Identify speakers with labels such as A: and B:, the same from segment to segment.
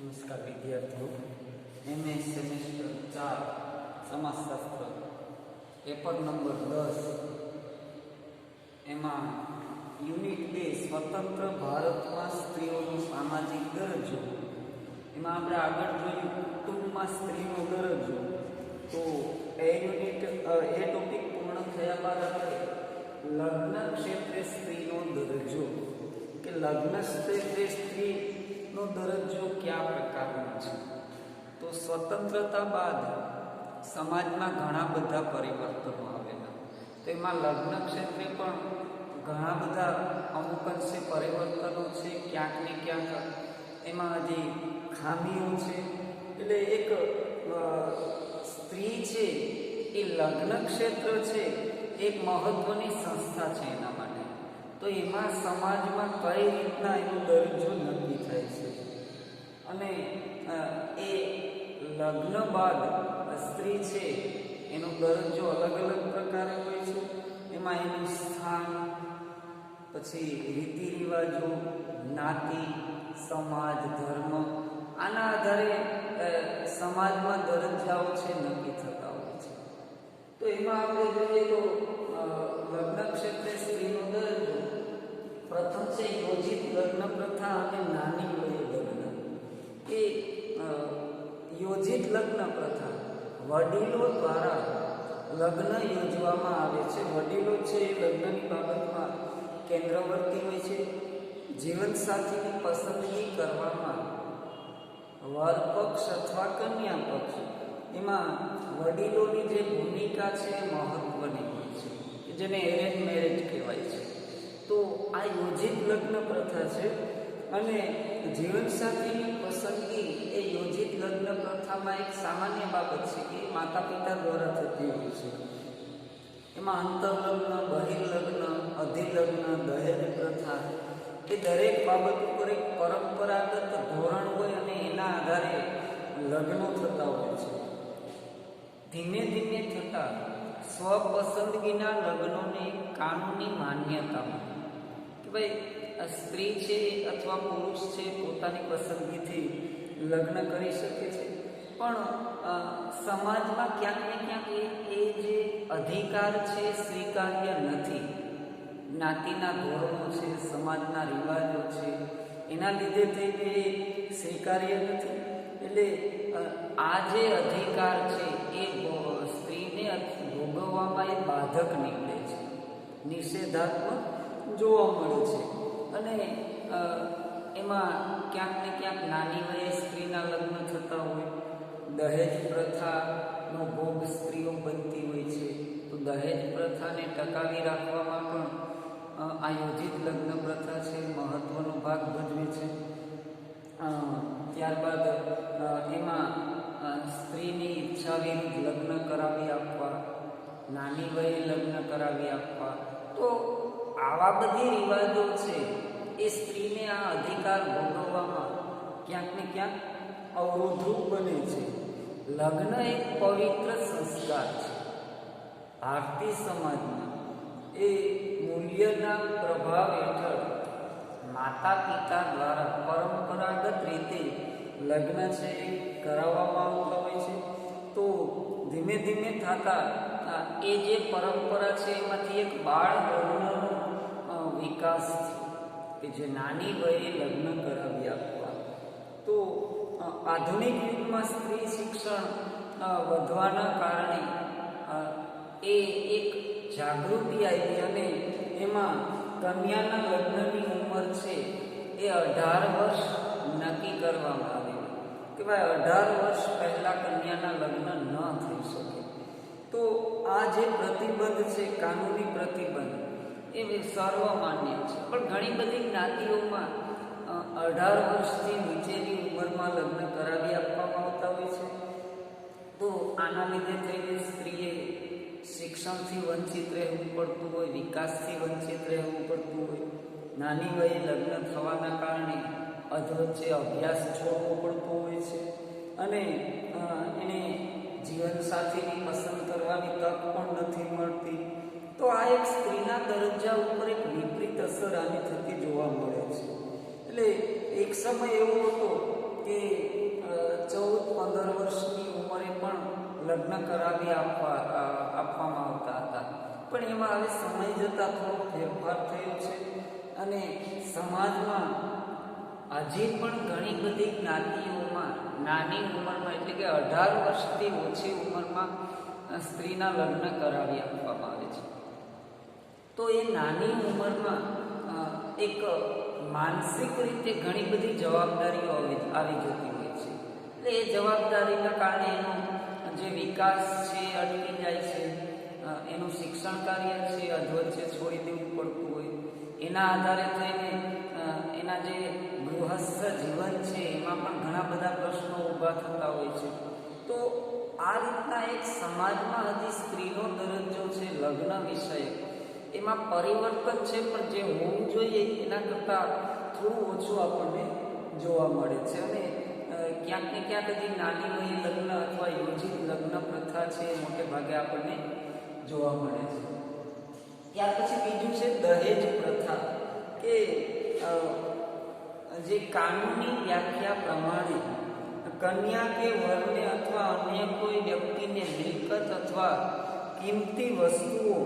A: નમસ્કાર વિદ્યાર્થીઓ, MA semester 4 સમાજશાસ્ત્ર paper number 10 એમાં યુનિટ 2 સ્વતંત્ર ભારતમાં સ્ત્રીઓનો સામાજિક દરજ્જો, એમાં આપણે આગળ જોયું કુટુંબમાં સ્ત્રીનો દરજ્જો. તો એ ટોપિક પૂર્ણ થયા બાદ આપણે લગ્ન ક્ષેત્રે સ્ત્રીનો દરજ્જો કે લગ્ન ક્ષેત્રે સ્ત્રીનો દરજ્જો કયા પ્રકારનો છે. તો સ્વતંત્રતા બાદ સમાજમાં ઘણા બધા પરિવર્તનો આવેલા, તો એમાં લગ્ન ક્ષેત્રે પણ ઘણા બધા અમુક અંશે પરિવર્તનો છે. ક્યાંક ને ક્યાંક એમાં હજી ખામીઓ છે. એટલે એક સ્ત્રી છે એ લગ્ન ક્ષેત્ર છે એક મહત્વની સંસ્થા છે એના માટે. તો એમાં સમાજમાં કઈ રીતના એનો દરજ્જો નક્કી થાય છે, અને એ લગ્ન બાદ સ્ત્રી છે એનો દરજ્જો અલગ અલગ પ્રકારે હોય છે. એમાં એનું સ્થાન, પછી રીતિ રિવાજો, જ્ઞાતિ, સમાજ, ધર્મ, આના આધારે સમાજમાં દરજ્જાઓ છે નક્કી થતા હોય છે. તો એમાં આપણે જોઈએ તો લગ્ન ક્ષેત્રે સ્ત્રીનો દરજ્જો પ્રથમ છે યોજિત લગ્ન પ્રથા અને નાની વયે લગ્ન. એ યોજિત લગ્ન પ્રથા વડીલો દ્વારા લગ્ન યોજવામાં આવે છે. વડીલો છે એ લગ્નની બાબતમાં કેન્દ્રવર્તી હોય છે. જીવનસાથીની પસંદગી કરવામાં વર પક્ષ અથવા કન્યા પક્ષ, એમાં વડીલોની જે ભૂમિકા છે એ મહત્વની હોય છે, કે જેને એરેન્જ મેરેજ કહેવાય છે. તો આ યોજિત લગ્ન પ્રથા છે, અને જીવનસાથીની પસંદગી એ યોજિત લગ્ન પ્રથામાં એક સામાન્ય બાબત છે કે માતા પિતા દ્વારા થતી હોય છે. એમાં અંતરલગ્ન, બહિર્લગ્ન, અધિલગ્ન, દહેજ પ્રથા, એ દરેક બાબત ઉપર એક પરંપરાગત ધોરણ હોય અને એના આધારે લગ્નો થતા હોય છે. ધીમે ધીમે થતા સ્વપસંદગીના લગ્નોને કાનૂની માન્યતા મળે કે ભાઈ સ્ત્રી છે અથવા પુરુષ છે પોતાની પસંદગીથી લગ્ન કરી શકે છે. પણ સમાજમાં ક્યાંક ને ક્યાંક એ જે અધિકાર છે સ્વીકાર્ય નથી. જ્ઞાતિના ધોરણો છે, સમાજના રિવાજો છે, એના લીધે થઈને સ્વીકાર્ય નથી. એટલે આ જે અધિકાર છે એ સ્ત્રીને ભોગવવામાં એ બાધક નીકળે છે, નિષેધાત્મક જોવા મળે છે. અને એમાં ક્યાંક ને ક્યાંક નાની વયે સ્ત્રીના લગ્ન થતા હોય. દહેજ પ્રથાનો ભોગ સ્ત્રીઓ બનતી હોય છે. તો દહેજ પ્રથાને ટકાવી રાખવામાં પણ આયોજિત લગ્ન પ્રથા છે મહત્વનો ભાગ ભજવે છે. ત્યારબાદ એમાં સ્ત્રીની ઈચ્છા વિરુદ્ધ લગ્ન કરાવી આપવા, નાની વયે લગ્ન કરાવી આપવા, તો આવા બધી રિવાજો છે એ સ્ત્રીને આ અધિકાર ભોગવવામાં ક્યાંક ને ક્યાંક અવરોધરૂપ બને છે. લગ્ન એક પવિત્ર સંસ્કાર છે. ભારતીય સમાજમાં એ મૂલ્યના પ્રભાવ હેઠળ માતા પિતા દ્વારા પરંપરાગત રીતે લગ્ન છે કરાવવામાં આવતા હોય છે. તો ધીમે ધીમે થતા એ જે પરંપરા છે એમાંથી એક બાળ લગ્નનો વિકાસ છે કે જે નાની વયે લગ્ન કરાવી આપવા. તો આધુનિક યુગમાં સ્ત્રી શિક્ષણ વધવાના કારણે એ એક જાગૃતિ આવી, અને એમાં કન્યાના લગ્નની ઉંમર છે એ 18 વર્ષ નક્કી કરવામાં આવી કે ભાઈ 18 વર્ષ પહેલાં કન્યાના લગ્ન ન થઈ શકે. તો આ જે પ્રતિબંધ છે, કાનૂની પ્રતિબંધ, એ સર્વમાન્ય છે. પણ ઘણી બધી જ્ઞાતિઓમાં 18 વર્ષથી નીચેની ઉંમરમાં લગ્ન કરાવી આપવામાં આવતા હોય છે. તો આના લીધે થઈને સ્ત્રીએ શિક્ષણથી વંચિત રહેવું પડતું હોય, વિકાસથી વંચિત રહેવું પડતું હોય. નાની વયે લગ્ન થવાના કારણે અધવચ્ચે અભ્યાસ છોડવો પડતો હોય છે, અને એને જીવનસાથીની પસંદ કરવાની તક પણ નથી મળતી. તો આ એક સ્ત્રીના દરજ્જા ઉપર એક વિપરીત અસર આની થતી જોવા મળે છે. એટલે એક સમય એવો હતો કે 14-15 વર્ષની ઉંમરે પણ લગ્ન કરાવી આપવામાં આવતા હતા. પણ એમાં હવે સમય જતાં થોડો ફેરફાર થયો છે અને સમાજમાં આજે પણ ઘણી બધી જ્ઞાતિઓમાં નાની ઉંમરમાં એટલે કે 18 વર્ષથી ઓછી ઉંમરમાં સ્ત્રીના લગ્ન કરાવી આપવામાં આવે છે. તો એ નાની ઉંમરમાં એક માનસિક રીતે ઘણી બધી જવાબદારીઓ આવી જતી હોય છે. એટલે એ જવાબદારીના કારણે એનો જે વિકાસ છે અટકી જાય છે, એનું શિક્ષણ કાર્ય છે અધવચ્ચે છોડી દેવું પડતું હોય. એના આધારે થઈને એના જે ગૃહસ્થ જીવન છે એમાં પણ ઘણા બધા પ્રશ્નો ઊભા થતા હોય છે. તો આ રીતના એક સમાજમાં હજી સ્ત્રીનો દરજ્જો છે લગ્ન વિષયક, એમાં પરિવર્તન છે, પણ જે હોવું જોઈએ એના કરતાં થોડું ઓછું આપણને જોવા મળે છે. અને ક્યાંક ને ક્યાંક હજી નાની વયે લગ્ન અથવા યોજિત લગ્ન પ્રથા છે એ મોટે ભાગે આપણને જોવા મળે છે. ત્યાર પછી બીજું છે દહેજ પ્રથા, કે જે કાનૂની વ્યાખ્યા પ્રમાણે કન્યા કે વરને અથવા અન્ય કોઈ વ્યક્તિને મિલકત અથવા કિંમતી વસ્તુઓ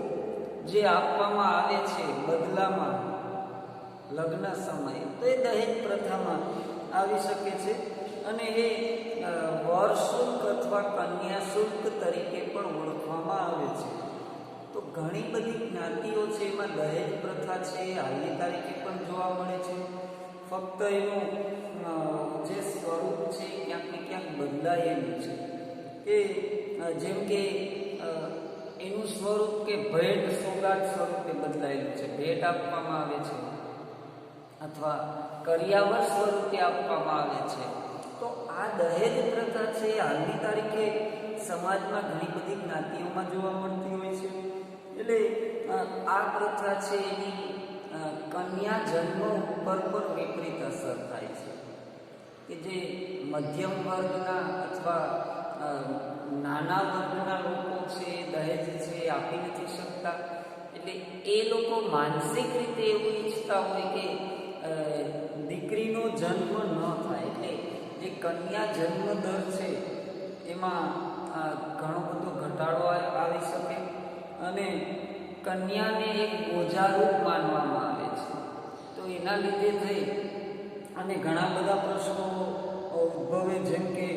A: જે આપવામાં આવે છે બદલામાં લગ્ન સમયે, તો એ દહેજ પ્રથામાં આવી શકે છે. અને એ વર શુલ્ક અથવા કન્યા શુલ્ક તરીકે પણ ઓળખવામાં આવે છે. તો ઘણી બધી જ્ઞાતિઓ છે એમાં દહેજ પ્રથા છે એ હાલની તારીખે પણ જોવા મળે છે. ફક્ત એનું જે સ્વરૂપ છે ક્યાંક ને ક્યાંક બદલાયેલું છે, કે જેમ કે એનું સ્વરૂપ કે ભેટ સોગાદ સ્વરૂપે બદલાયેલું છે, ભેટ આપવામાં આવે છે અથવા કરિયાવર સ્વરૂપે આપવામાં આવે છે. તો આ દહેજ પ્રથા છે હાલની તારીખે સમાજમાં ઘણી બધી જ્ઞાતિઓમાં જોવા મળતી હોય છે. એટલે આ પ્રથા છે એની કન્યા જન્મ ઉપર પણ વિપરીત અસર થાય છે, કે જે મધ્યમ વર્ગના અથવા નાના વર્ગના લોકો છે દહેજ છે આપી નથી શકતા. એટલે એ લોકો માનસિક રીતે એવું ઈચ્છતા હોય કે દીકરીનો જન્મ ન થાય. એટલે જે કન્યા જન્મ દર છે એમાં ઘણો બધો ઘટાડો આવી શકે અને કન્યાને એક બોજારૂપ માનવામાં આવે છે. તો એના લીધે થઈ અને ઘણા બધા પ્રશ્નો ઉદ્ભવે, જેમ કે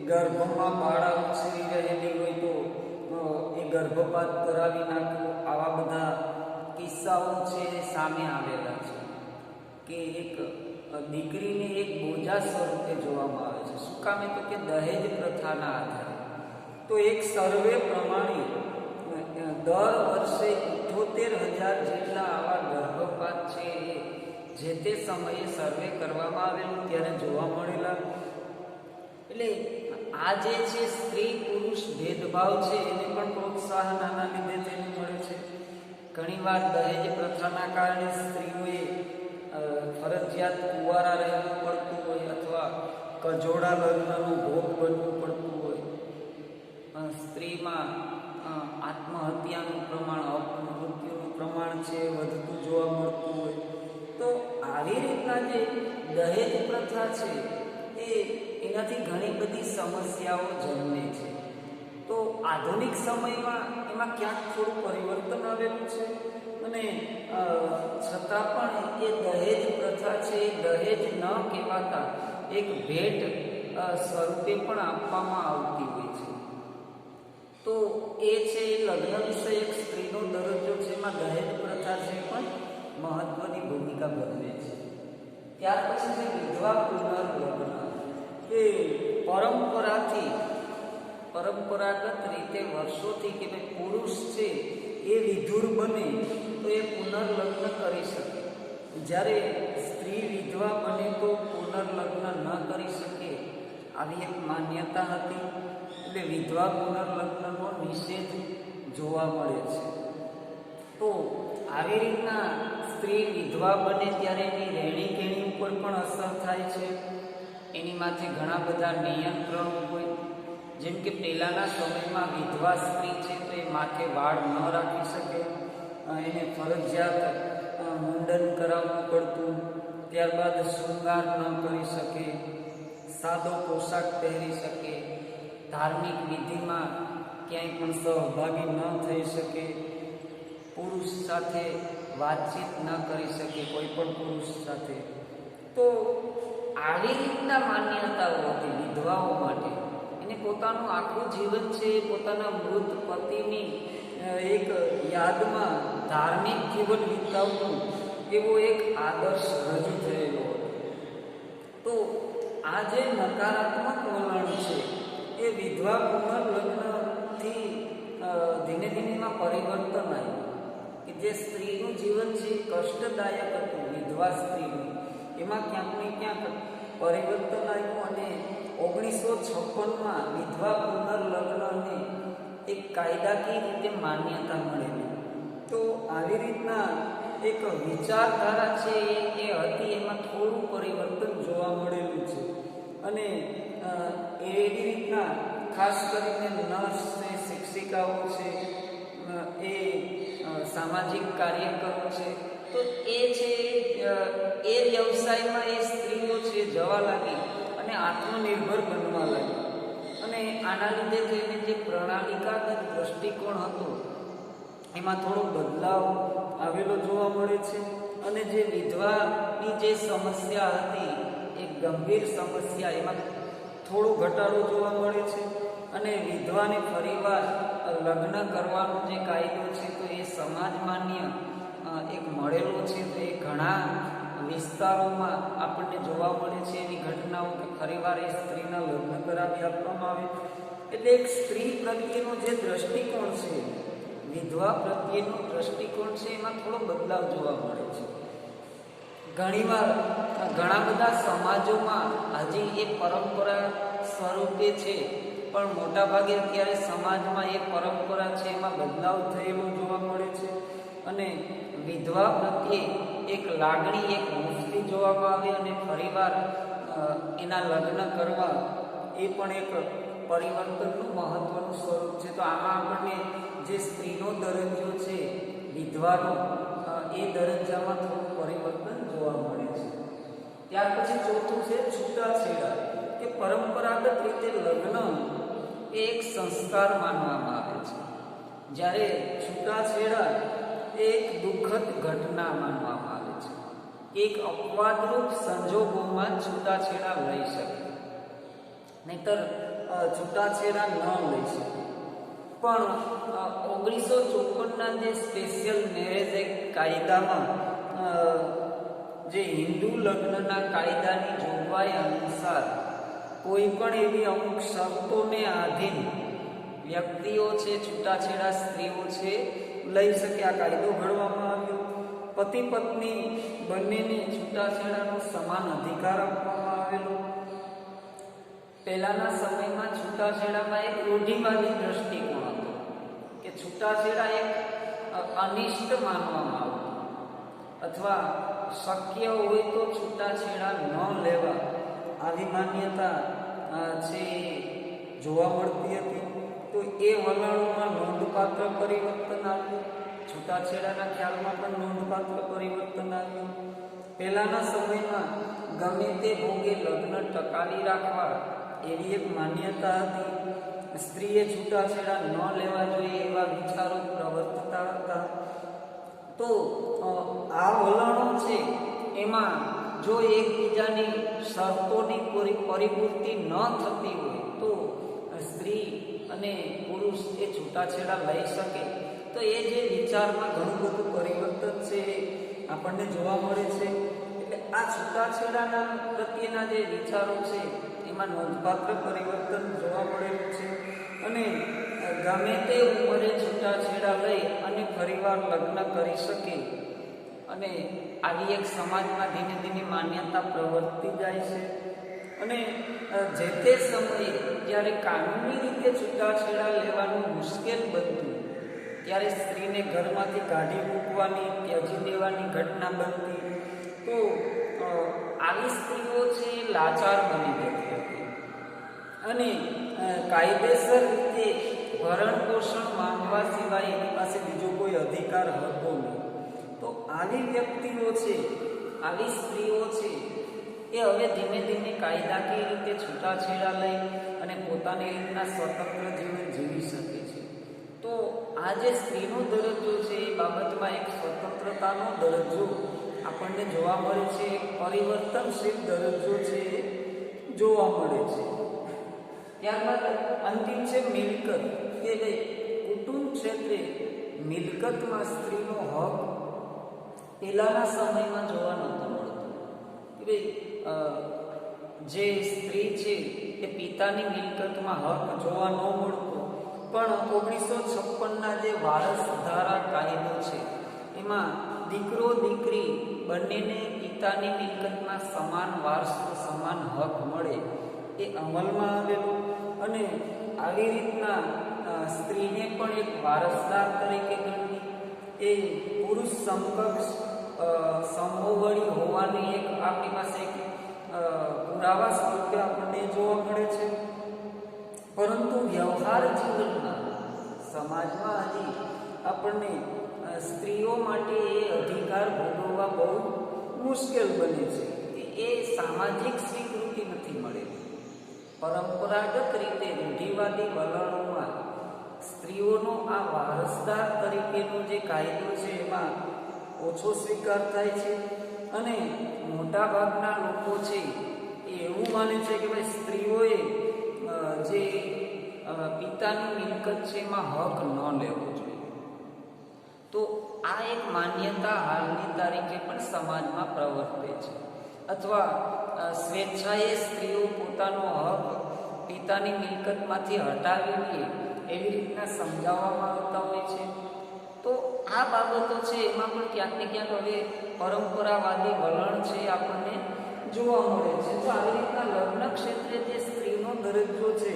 A: ગર્ભમાં બાળક ઉછરી રહેલી હોય તો એ ગર્ભપાત કરાવી નાખવો. આવા બધા કિસ્સાઓ છે સામે આવેલા છે, કે એક દીકરીને એક બોજા સ્વરૂપે જોવામાં આવે છે. શું કામે? તો કે દહેજ પ્રથાના આધારે. તો એક સર્વે પ્રમાણે દર વર્ષે 78,000 જેટલા આવા ગર્ભપાત છે એ જે તે સમયે સર્વે કરવામાં આવેલું ત્યારે જોવા મળેલા. એટલે આ જે છે સ્ત્રી પુરુષ ભેદભાવ છે એને પણ પ્રોત્સાહન આના લીધે તેને મળે છે. ઘણીવાર દહેજ પ્રથાના કારણે સ્ત્રીઓએ ફરજિયાત કુંવારા રહેવું પડતું હોય અથવા કજોડા લગ્નનો ભોગ બનવું પડતું હોય. સ્ત્રીમાં આત્મહત્યાનું પ્રમાણ, અપમૃત્યુનું પ્રમાણ છે વધતું જોવા મળતું હોય. તો આવી રીતના જે દહેજ પ્રથા છે એનાથી ઘણી બધી સમસ્યાઓ જન્મે છે. તો આધુનિક સમયમાં એમાં ક્યાંક થોડું પરિવર્તન આવેલું છે અને છતાં પણ એ દહેજ પ્રથા છે એ દહેજ ન કહેવાતા એક ભેટ સ્વરૂપે પણ આપવામાં આવતી હોય છે. તો એ છે લગ્ન વિષયક સ્ત્રીનો દરજ્જો છે, એમાં દહેજ પ્રથા છે પણ મહત્વની ભૂમિકા ભજવે છે. ત્યાર પછી છે વિધવા પુનર્લગ્ન, કે પરંપરાગત રીતે વર્ષોથી કે ભાઈ પુરુષ છે એ વિધુર બને તો એ પુનર્લગ્ન કરી શકે, જ્યારે સ્ત્રી વિધવા બને તો પુનર્લગ્ન ન કરી શકે, આવી એક માન્યતા હતી. એટલે વિધવા પુનર્લગ્નનો નિષેધ જોવા મળે છે. તો આવી રીતના સ્ત્રી વિધવા બને ત્યારે એની રહેણીકહેણી ઉપર પણ અસર થાય છે. એની માથે ઘણા બધા નિયંત્રણો હોય, જેમ કે પહેલાંના સમયમાં વિધવા સ્ત્રી છે તો એ માથે વાળ ન રાખી શકે, એને ફરજિયાત મુંડન કરાવવું પડતું. ત્યારબાદ શૃંગાર ન કરી શકે, સાદો પોશાક પહેરી શકે, ધાર્મિક વિધિમાં ક્યાંય પણ સહભાગી ન થઈ શકે, પુરુષ સાથે વાતચીત ન કરી શકે, કોઈ પણ પુરુષ સાથે. તો આવી રીતના માન્યતાઓ હતી વિધવાઓ માટે. એને પોતાનું આખું જીવન છે પોતાના મૃત પતિની એક યાદમાં ધાર્મિક જીવન વિતાવવું એવો એક આદર્શ રજૂ થયેલો હતો. તો આ જે નકારાત્મક વલણ છે એ વિધવા પુનર્લગ્નથી ધીમે ધીમેમાં પરિવર્તન આવ્યું કે જે સ્ત્રીનું જીવન છે કષ્ટદાયક હતું વિધવા સ્ત્રીનું, એમાં ક્યાંક ને ક્યાંક પરિવર્તન આવ્યું અને 1956માં વિધવા પુનર્લગ્નને એક કાયદાકીય રીતે માન્યતા મળેલી. તો આવી રીતના એક વિચારધારા છે એ હતી, એમાં થોડું પરિવર્તન જોવા મળેલું છે. અને એવી રીતના ખાસ કરીને નર્સ છે, શિક્ષિકાઓ છે, એ સામાજિક કાર્યકરો છે, તો એ છે એ વ્યવસાયમાં એ સ્ત્રીઓ છે જવા લાગી અને આત્મનિર્ભર બનવા લાગી. અને આના લીધે થઈને જે પ્રણાલિકાગત દ્રષ્ટિકોણ હતો એમાં થોડો બદલાવ આવેલો જોવા મળે છે. અને જે વિધવાની જે સમસ્યા હતી એક ગંભીર સમસ્યા, એમાં થોડો ઘટાડો જોવા મળે છે. અને વિધવાને ફરીવાર લગ્ન કરવાનો જે કાયદો છે તો એ સમાજ માન્ય એક મળેલો છે. તો એ ઘણા વિસ્તારોમાં આપણને જોવા મળે છે એવી ઘટનાઓ કે ફરીવાર એ સ્ત્રીના લગ્ન કરાવી આપવામાં આવે. એટલે એક સ્ત્રી પ્રત્યેનો જે દ્રષ્ટિકોણ છે, વિધવા પ્રત્યેનો દ્રષ્ટિકોણ છે, એમાં થોડો બદલાવ જોવા મળે છે. ઘણીવાર ઘણા બધા સમાજોમાં હજી એ પરંપરા સ્વરૂપે છે, પણ મોટાભાગે અત્યારે સમાજમાં એ પરંપરા છે એમાં બદલાવ થયેલો જોવા મળે છે. અને વિધવા પ્રત્યે એક લાગણી, એક મુક્તિ જોવામાં આવે અને ફરીવાર એના લગ્ન કરવા એ પણ એક પરિવર્તનનું મહત્વનું સ્વરૂપ છે. તો આમાં આપણને જે સ્ત્રીનો દરજ્જો છે વિધવાનો, એ દરજ્જામાં થોડું પરિવર્તન જોવા મળે છે. ત્યાર પછી ચોથું છે છૂટાછેડા, કે પરંપરાગત રીતે લગ્ન એ એક સંસ્કાર માનવામાં આવે છે, જ્યારે છૂટાછેડા એ એક દુઃખદ ઘટના માનવામાં આવે છે. એક અપવાદરૂપ સંજોગોમાં છૂટાછેડા લઈ શકે, નહીતર છૂટાછેડા ન લઈ શકે. પણ 1954ના જે સ્પેશિયલ મેરેજ એક્ટ કાયદામાં જે હિન્દુ લગ્નના કાયદાની જોગવાઈ અનુસાર કોઈ પણ એવી અમુક શરતોને આધીન વ્યક્તિઓ છે, છૂટાછેડા સ્ત્રીઓ છે લઈ શકે. આ કાયદો ઘડવામાં આવ્યો. પતિ પત્ની બંનેને છૂટાછેડાનો સમાન અધિકાર આપવામાં આવેલો. પહેલાના સમયમાં છૂટાછેડામાં એક રૂઢિવાદી દ્રષ્ટિકોણ હતો કે છૂટાછેડા એક અનિષ્ટ માનવામાં આવતો, અથવા શક્ય હોય તો છૂટાછેડા ન લેવા, આવી માન્યતા છે જોવા મળતી હતી. તો એ વલણોમાં નોંધપાત્ર પરિવર્તન આવ્યું. છૂટાછેડાના ખ્યાલમાં પણ નોંધપાત્ર પરિવર્તન આવ્યું. પહેલાના સમયમાં ગમે તે ભોગે લગ્ન ટકાવી રાખવા એવી એક માન્યતા હતી. સ્ત્રીએ છૂટાછેડા ન લેવા જોઈએ એવા વિચારો પ્રવર્તતા હતા. તો આ વલણો છે એમાં જો એકબીજાની શરતોની પરિપૂર્તિ ન થતી હોય તો સ્ત્રી અને પુરુષ એ છૂટાછેડા લઈ શકે. તો એ જે વિચારમાં ઘણું બધું પરિવર્તન છે આપણને જોવા મળે છે. એટલે આ છૂટાછેડાના પ્રત્યેના જે વિચારો છે એમાં નોંધપાત્ર પરિવર્તન જોવા મળેલું છે. અને ગમે તે ઉંમરે છૂટાછેડા લઈ અને ફરીવાર લગ્ન કરી શકે, અને આવી એક સમાજમાં ધીમે ધીમે માન્યતા પ્રવર્તી જાય છે. અને જે તે સમયે જ્યારે કાનૂની રીતે છૂટાછેડા લેવાનું મુશ્કેલ બનતું, ત્યારે સ્ત્રીને ઘરમાંથી કાઢી મૂકવાની, ત્યજી દેવાની ઘટના બનતી. તો આવી સ્ત્રીઓ છે એ લાચાર બની જતી હતી અને કાયદેસર રીતે ભરણ પોષણ માંગવા સિવાય એની પાસે બીજો કોઈ અધિકાર હતો નહીં. તો આવી વ્યક્તિઓ છે, આવી સ્ત્રીઓ છે, એ હવે ધીમે ધીમે કાયદાકીય રીતે છૂટાછેડા લઈ અને પોતાની રીતના સ્વતંત્ર જીવન જીવી શકે છે. તો આ જે સ્ત્રીનો દરજ્જો છે એ બાબતમાં એક સ્વતંત્રતાનો દરજ્જો આપણને જોવા મળે છે, એક પરિવર્તનશીલ દરજ્જો છે જોવા મળે છે. ત્યારબાદ અંતિમ છે મિલકત, કે ભાઈ કુટુંબ ક્ષેત્રે મિલકતમાં સ્ત્રીનો હક પહેલાના સમયમાં જોવા નહોતો મળતો. કે ભાઈ જે સ્ત્રી છે એ પિતાની મિલકતમાં હક જોવા ન મળતો, પણ 1956ના જે વારસ ધારા કાયદો છે એમાં દીકરો દીકરી બંનેને પિતાની મિલકતમાં સમાન વારસો સમાન હક મળે એ અમલમાં આવેલું. અને આવી રીતના સ્ત્રીને પણ એક વારસદાર તરીકે ગણવી, એ પુરુષ સમકક્ષ સમોવડી હોવાની એક આપણી પાસે એક પુરાવા સ્વરૂપે આપણને જોવા મળે છે. પરંતુ વ્યવહાર જીવનમાં સમાજમાં હજી આપણને સ્ત્રીઓ માટે એ અધિકાર ભોગવવા બહુ મુશ્કેલ બને છે. એ સામાજિક સ્વીકૃતિ નથી મળેલી. પરંપરાગત રીતે રૂઢિવાદી વલણોમાં સ્ત્રીઓનો આ વારસદાર તરીકેનો જે કાયદો છે એમાં ઓછો સ્વીકાર થાય છે. અને મોટા ભાગના લોકો છે એ એવું માને છે કે ભાઈ સ્ત્રીઓએ જે પિતાની મિલકત છે એમાં હક ન લેવો જોઈએ. તો આ એક માન્યતા હાલની તારીખે પણ સમાજમાં પ્રવર્તે છે. અથવા સ્વેચ્છાએ સ્ત્રીઓ પોતાનો હક પિતાની મિલકતમાંથી હટાવી લે એવી રીતના સમજાવવામાં આવતા હોય છે. તો આ બાબતો છે એમાં પણ ક્યાંક ને ક્યાંક હવે પરંપરાવાદી વલણ છે આપણને જોવા મળે છે. તો આવી રીતના લગ્ન ક્ષેત્રે જે સ્ત્રીનો દરજ્જો છે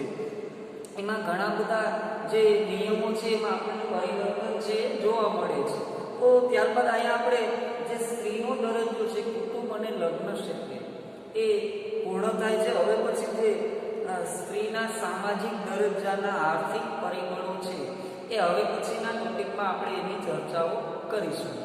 A: એમાં ઘણા બધા જે નિયમો છે એમાં આપણને પરિવર્તન છે જોવા મળે છે. તો ત્યારબાદ અહીંયા આપણે જે સ્ત્રીનો દરજ્જો છે કુટુંબ અને લગ્ન ક્ષેત્રે એ પૂર્ણ થાય છે. હવે પછી જે સ્ત્રીના સામાજિક દરજ્જાના આર્થિક પરિબળો છે એ હવે પછીના ટોપિકમાં આપણે એની ચર્ચાઓ કરીશું.